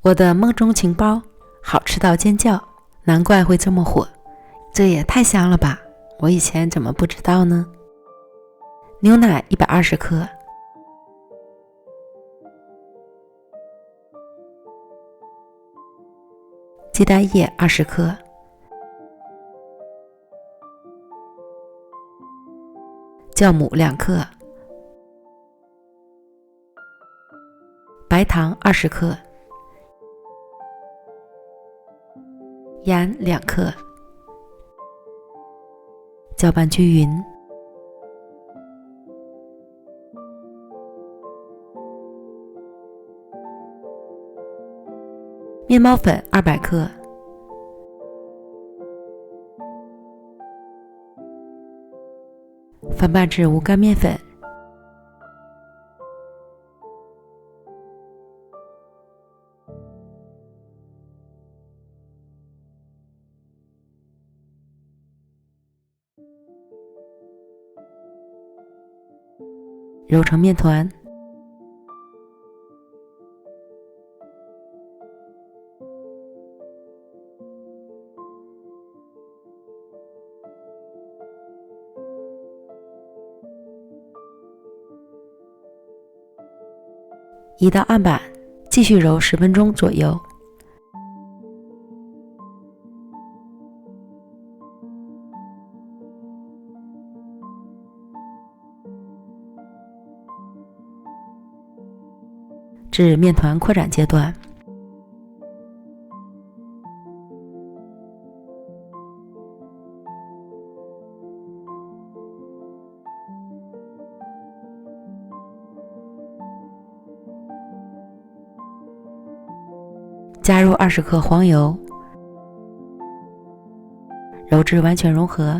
我的梦中情包，好吃到尖叫，难怪会这么火，这也太香了吧，我以前怎么不知道呢？牛奶120克，鸡蛋液20克，酵母2克，白糖20克，盐2克，搅拌均匀。面包粉200克，翻拌至无干面粉，揉成面团。移到案板，继续揉10分钟左右。至面团扩展阶段。加入20克黄油，揉至完全融合。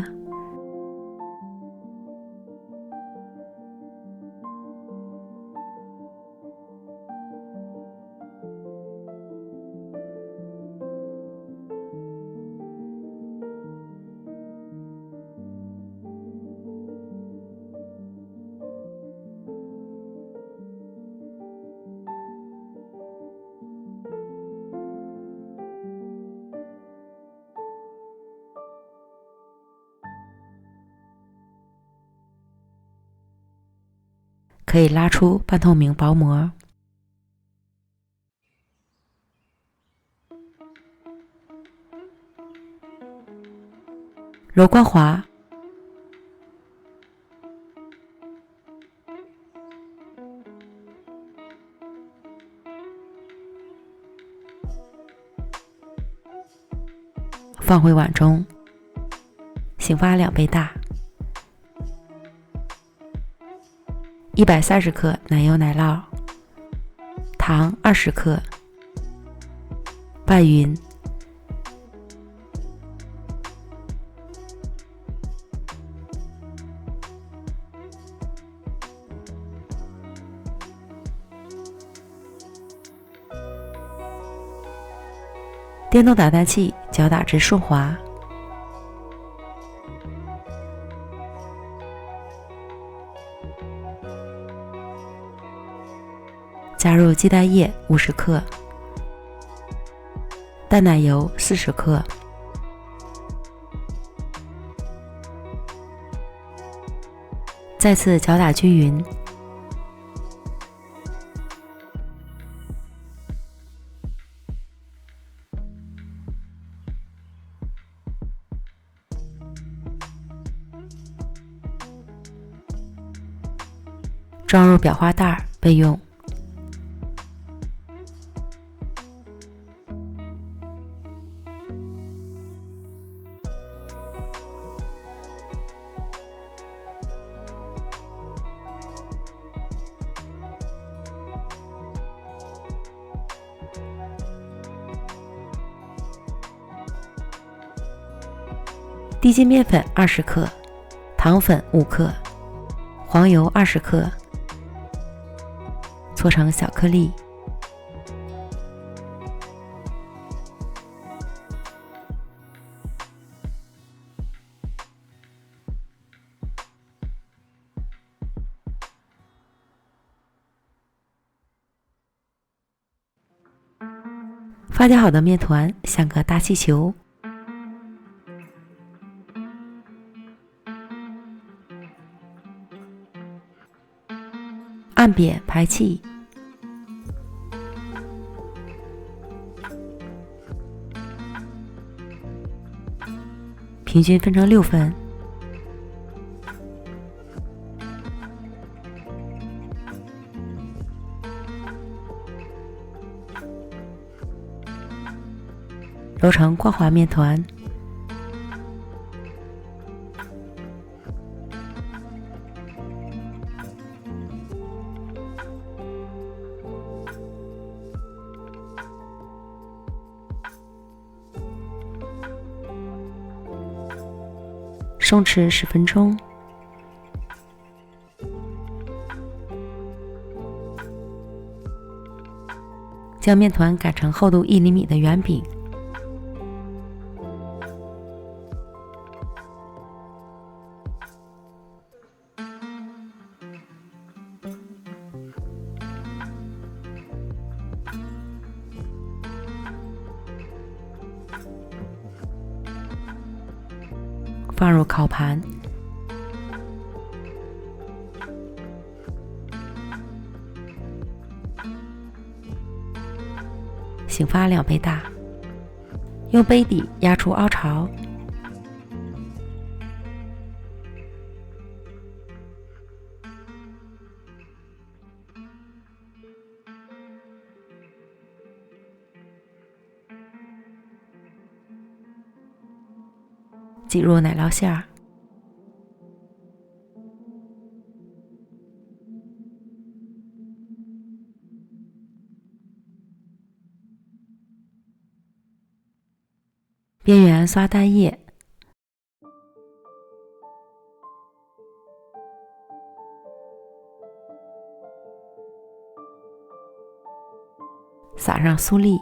可以拉出半透明薄膜。揉光滑。放回碗中，醒发2倍大。130克奶油奶酪，糖20克，拌匀。电动打蛋器搅打至顺滑。加入鸡蛋液50克，淡奶油40克，再次搅打均匀。装入裱花袋备用。低筋面粉20克，糖粉5克，黄油20克，搓成小颗粒。发酵好的面团像个大气球，按扁排气，平均分成6份。揉成光滑面团，松弛10分钟。将面团擀成厚度1厘米的圆饼，放入烤盘，醒发2倍大，用杯底压出凹槽，挤入奶酪馅儿，边缘刷蛋液，撒上酥粒，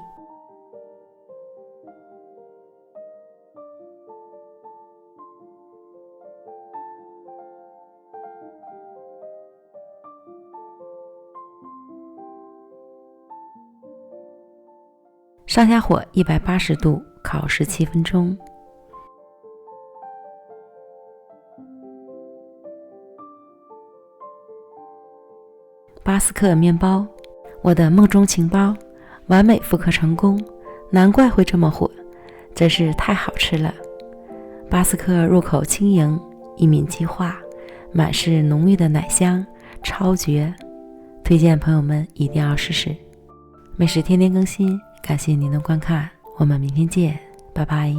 上下火180度烤17分钟。巴斯克面包，我的梦中情包，完美复刻成功，难怪会这么火，真是太好吃了。巴斯克入口轻盈，一抿即化，满是浓郁的奶香，超绝！推荐朋友们一定要试试。美食天天更新，感谢您的观看，我们明天见，拜拜。